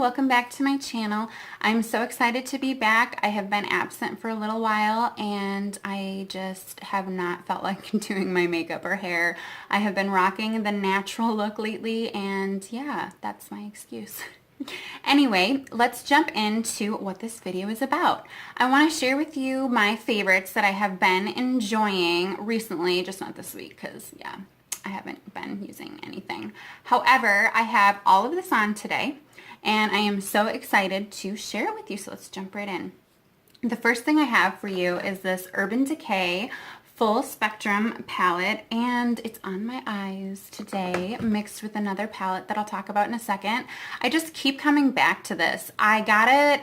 welcome back to my channel. I'm so excited to be back. I have been absent for a little while and I just have not felt like doing my makeup or hair. I have been rocking the natural look lately and yeah, that's my excuse. Anyway, let's jump into what this video is about. I want to share with you my favorites that I have been enjoying recently, just not this week because yeah, I haven't been using anything. However, I have all of this on today and I am so excited to share it with you, so let's jump right in. The first thing I have for you is this Urban Decay Full Spectrum palette, and it's on my eyes today mixed with another palette that I'll talk about in a second. I just keep coming back to this. I got it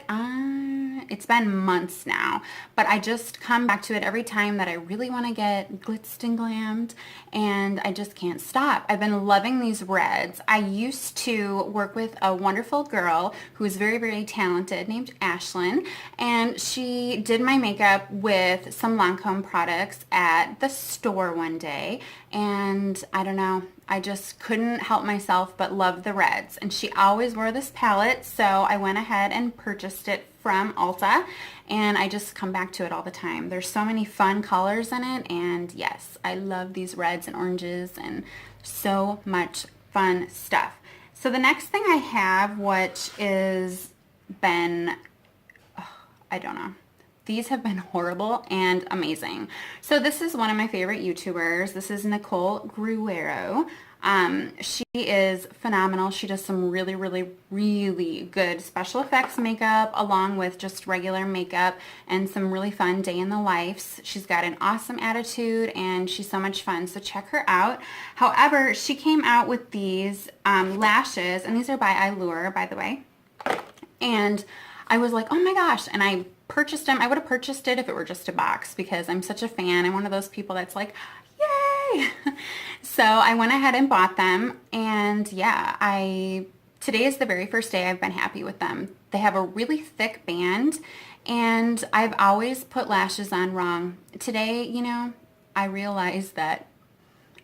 it's been months now, but I just come back to it every time that I really want to get glitzed and glammed, and I just can't stop. I've been loving these reds. I used to work with a wonderful girl who is very, very talented named Ashlyn, and she did my makeup with some Lancome products at the store one day, and I don't know, I just couldn't help myself but love the reds, and she always wore this palette, so I went ahead and purchased it from Ulta, and I just come back to it all the time. There's so many fun colors in it, and yes, I love these reds and oranges and so much fun stuff. So the next thing I have, which is been, I don't know, these have been horrible and amazing. So this is one of my favorite YouTubers. This is Nicole Gruero. She is phenomenal. She does some really, really, really good special effects makeup along with just regular makeup and some really fun day in the lives. She's got an awesome attitude and she's so much fun, so check her out. However, she came out with these lashes, and these are by Allure, by the way. And I was like, oh my gosh, and I purchased them. I would have purchased it if it were just a box because I'm such a fan. I'm one of those people that's like, yay! So I went ahead and bought them, and yeah, today is the very first day I've been happy with them. They have a really thick band, and I've always put lashes on wrong. Today, you know, I realized that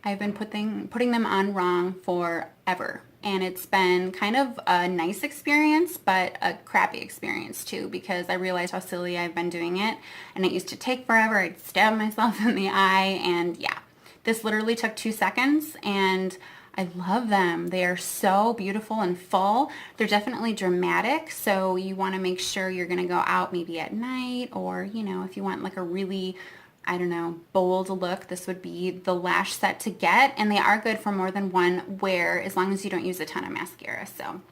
I've been putting them on wrong forever. And it's been kind of a nice experience, but a crappy experience too, because I realized how silly I've been doing it. And it used to take forever. I'd stab myself in the eye, and yeah, this literally took 2 seconds, and I love them. They are so beautiful and full. They're definitely dramatic, so you want to make sure you're going to go out maybe at night, or, you know, if you want like a really, I don't know, bold look, this would be the lash set to get, and they are good for more than one wear as long as you don't use a ton of mascara. So,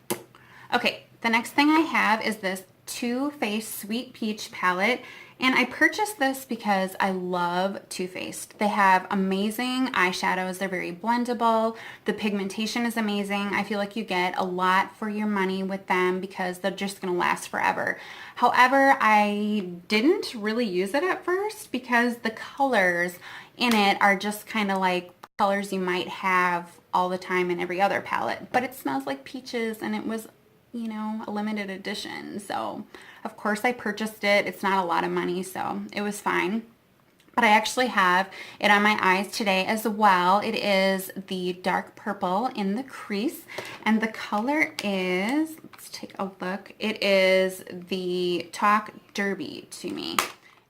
okay, the next thing I have is this Too Faced Sweet Peach palette, and I purchased this because I love Too Faced. They have amazing eyeshadows. They're very blendable. The pigmentation is amazing. I feel like you get a lot for your money with them because they're just going to last forever. However, I didn't really use it at first because the colors in it are just kind of like colors you might have all the time in every other palette, but it smells like peaches, and it was, you know, a limited edition. So of course I purchased it. It's not a lot of money, so it was fine. But I actually have it on my eyes today as well. It is the dark purple in the crease, and the color is, let's take a look. It is the Talk Derby to me.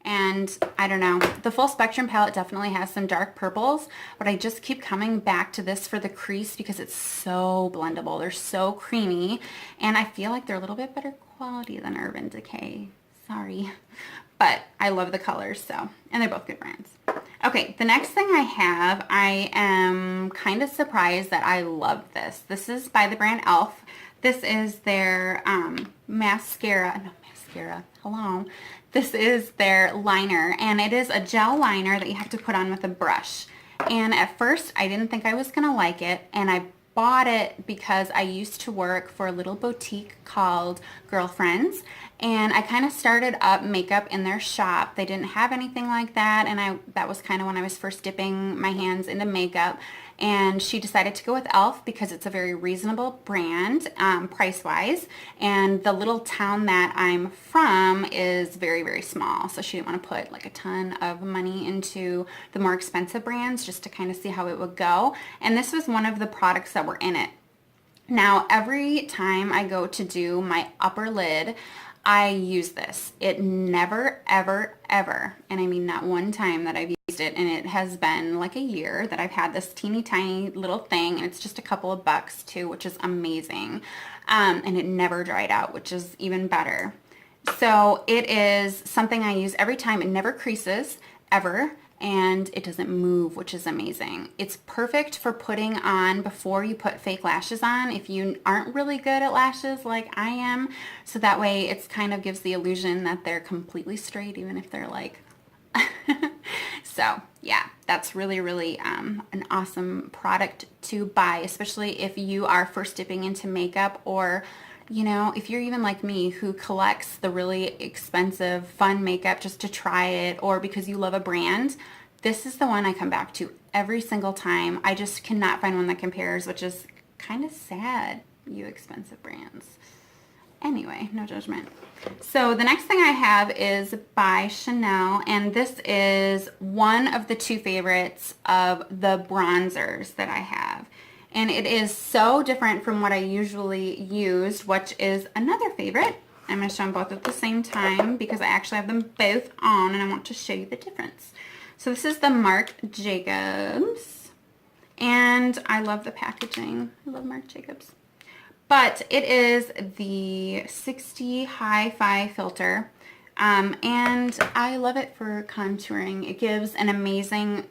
And I don't know, the Full Spectrum palette definitely has some dark purples, but I just keep coming back to this for the crease because it's so blendable. They're so creamy, and I feel like they're a little bit better quality than Urban Decay. Sorry, but I love the colors, so, and they're both good brands. Okay, the next thing I have, I am kind of surprised that I love this. This is by the brand e.l.f. This is their hello. This is their liner, and it is a gel liner that you have to put on with a brush. And at first, I didn't think I was going to like it, and I bought it because I used to work for a little boutique called Girlfriends, and I kind of started up makeup in their shop. They didn't have anything like that, and that was kind of when I was first dipping my hands into makeup. And she decided to go with e.l.f. because it's a very reasonable brand price-wise, and the little town that I'm from is very, very small, so she didn't want to put like a ton of money into the more expensive brands just to kind of see how it would go. And this was one of the products that were in it. Now, every time I go to do my upper lid, I use this. It never, ever, ever, and I mean not one time that I've used it, and it has been like a year that I've had this teeny tiny little thing, and it's just a couple of bucks too, which is amazing. And it never dried out, which is even better. So it is something I use every time. It never creases, ever, and it doesn't move, which is amazing. It's perfect for putting on before you put fake lashes on if you aren't really good at lashes like I am. So that way it's kind of gives the illusion that they're completely straight, even if they're like... So yeah, that's really, really an awesome product to buy, especially if you are first dipping into makeup, or you know, if you're even like me who collects the really expensive, fun makeup just to try it, or because you love a brand. This is the one I come back to every single time. I just cannot find one that compares, which is kind of sad, you expensive brands. Anyway, no judgment. So the next thing I have is by Chanel, and this is one of the two favorites of the bronzers that I have. And it is so different from what I usually use, which is another favorite. I'm going to show them both at the same time because I actually have them both on and I want to show you the difference. So this is the Marc Jacobs, and I love the packaging. I love Marc Jacobs. But it is the 60 Hi-Fi filter, and I love it for contouring. It gives an amazing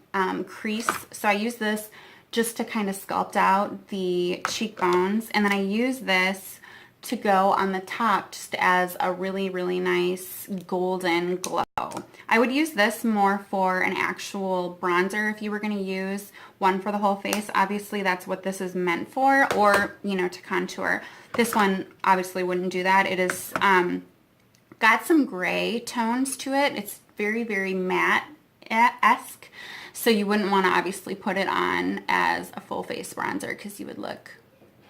crease. So I use this just to kind of sculpt out the cheekbones, and then I use this to go on the top just as a really, really nice golden glow. I would use this more for an actual bronzer if you were going to use one for the whole face. Obviously, that's what this is meant for, or, you know, to contour. This one obviously wouldn't do that. It is got some gray tones to it. It's very, very matte-esque. So you wouldn't want to obviously put it on as a full face bronzer because you would look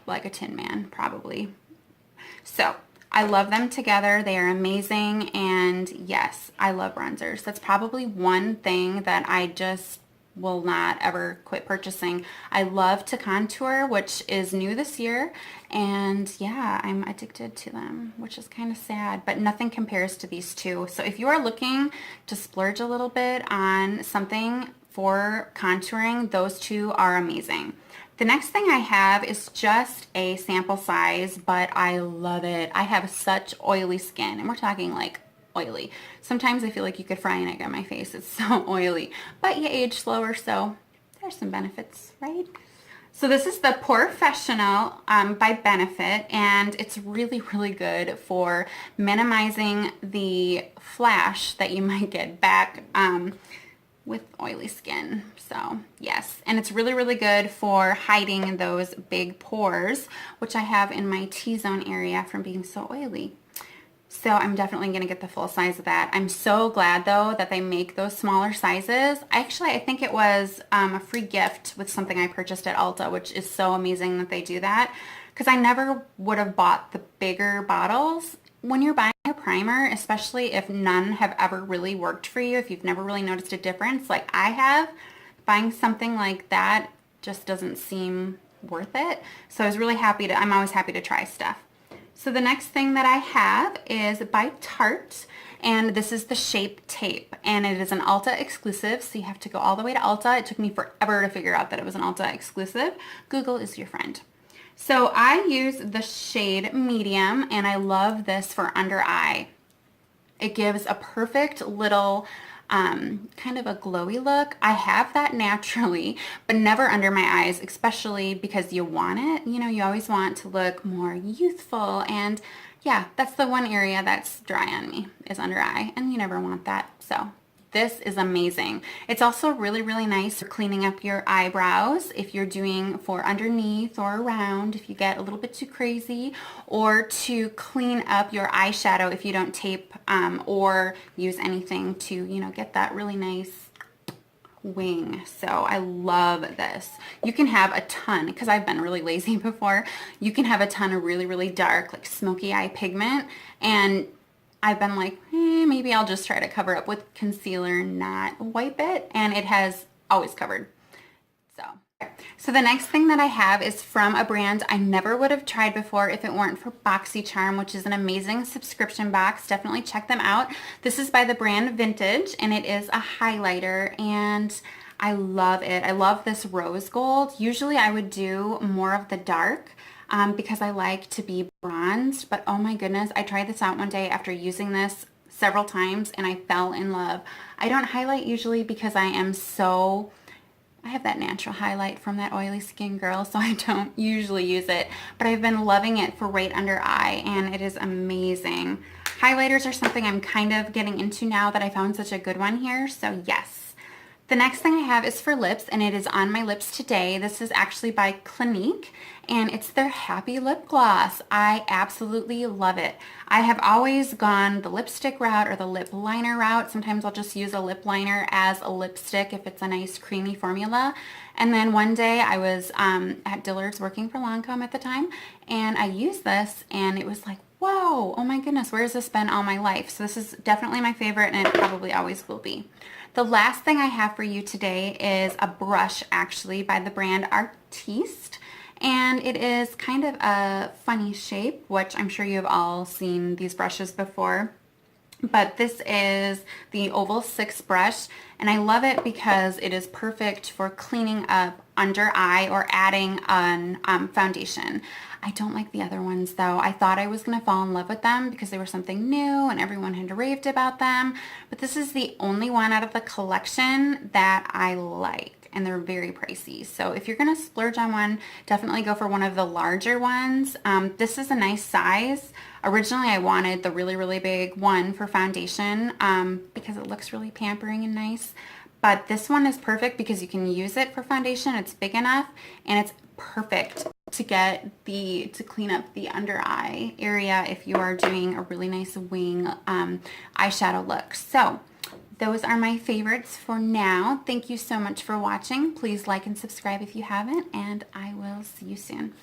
like a Tin Man probably. So I love them together. They are amazing. And yes, I love bronzers. That's probably one thing that I just will not ever quit purchasing. I love to contour, which is new this year. And yeah, I'm addicted to them, which is kind of sad, but nothing compares to these two. So if you are looking to splurge a little bit on something for contouring, those two are amazing. The next thing I have is just a sample size, but I love it. I have such oily skin, and we're talking like oily. Sometimes I feel like you could fry an egg on my face. It's so oily, but you age slower, so there's some benefits, right? So this is the Professional by Benefit, and it's really, really good for minimizing the flash that you might get back with oily skin. So yes, and it's really, really good for hiding those big pores, which I have in my T-zone area from being so oily. So I'm definitely going to get the full size of that. I'm so glad though that they make those smaller sizes. Actually, I think it was a free gift with something I purchased at Ulta, which is so amazing that they do that, because I never would have bought the bigger bottles. When you're buying a primer, especially if none have ever really worked for you, if you've never really noticed a difference like I have, buying something like that just doesn't seem worth it. So I was really happy I'm always happy to try stuff. So the next thing that I have is by Tarte, and this is the Shape Tape, and it is an Ulta exclusive, so you have to go all the way to Ulta. It took me forever to figure out that it was an Ulta exclusive. Google is your friend. So I use the shade Medium, and I love this for under eye. It gives a perfect little kind of a glowy look. I have that naturally, but never under my eyes, especially because you want it. You know, you always want to look more youthful, and yeah, that's the one area that's dry on me is under eye, and you never want that. So this is amazing. It's also really, really nice for cleaning up your eyebrows if you're doing for underneath or around, if you get a little bit too crazy, or to clean up your eyeshadow if you don't tape or use anything to, you know, get that really nice wing. So I love this. You can have a ton, because I've been really lazy before, you can have a ton of really, really dark, like smoky eye pigment, and I've been like, maybe I'll just try to cover up with concealer, not wipe it, and it has always covered. So So the next thing that I have is from a brand I never would have tried before if it weren't for BoxyCharm, which is an amazing subscription box. Definitely check them out. This is by the brand Vintage, and it is a highlighter, and I love it. I love this rose gold. Usually I would do more of the dark because I like to be bronzed, but oh my goodness, I tried this out one day after using this several times and I fell in love. I don't highlight usually because I have that natural highlight from that oily skin girl, so I don't usually use it, but I've been loving it for right under eye, and it is amazing. Highlighters are something I'm kind of getting into now that I found such a good one here, so yes. The next thing I have is for lips, and it is on my lips today. This is actually by Clinique, and it's their Happy Lip Gloss. I absolutely love it. I have always gone the lipstick route or the lip liner route. Sometimes I'll just use a lip liner as a lipstick if it's a nice creamy formula. And then one day I was at Dillard's working for Lancome at the time, and I used this, and it was like, whoa, oh my goodness, where has this been all my life? So this is definitely my favorite, and it probably always will be. The last thing I have for you today is a brush, actually, by the brand Artiste, and it is kind of a funny shape, which I'm sure you have all seen these brushes before. But this is the Oval 6 brush, and I love it because it is perfect for cleaning up under eye or adding on foundation. I don't like the other ones though. I thought I was going to fall in love with them because they were something new and everyone had raved about them, but this is the only one out of the collection that I like, and they're very pricey. So if you're going to splurge on one, definitely go for one of the larger ones. This is a nice size. Originally I wanted the really, really big one for foundation because it looks really pampering and nice. But this one is perfect because you can use it for foundation. It's big enough, and it's perfect to clean up the under eye area if you are doing a really nice wing eyeshadow look. So those are my favorites for now. Thank you so much for watching. Please like and subscribe if you haven't, and I will see you soon.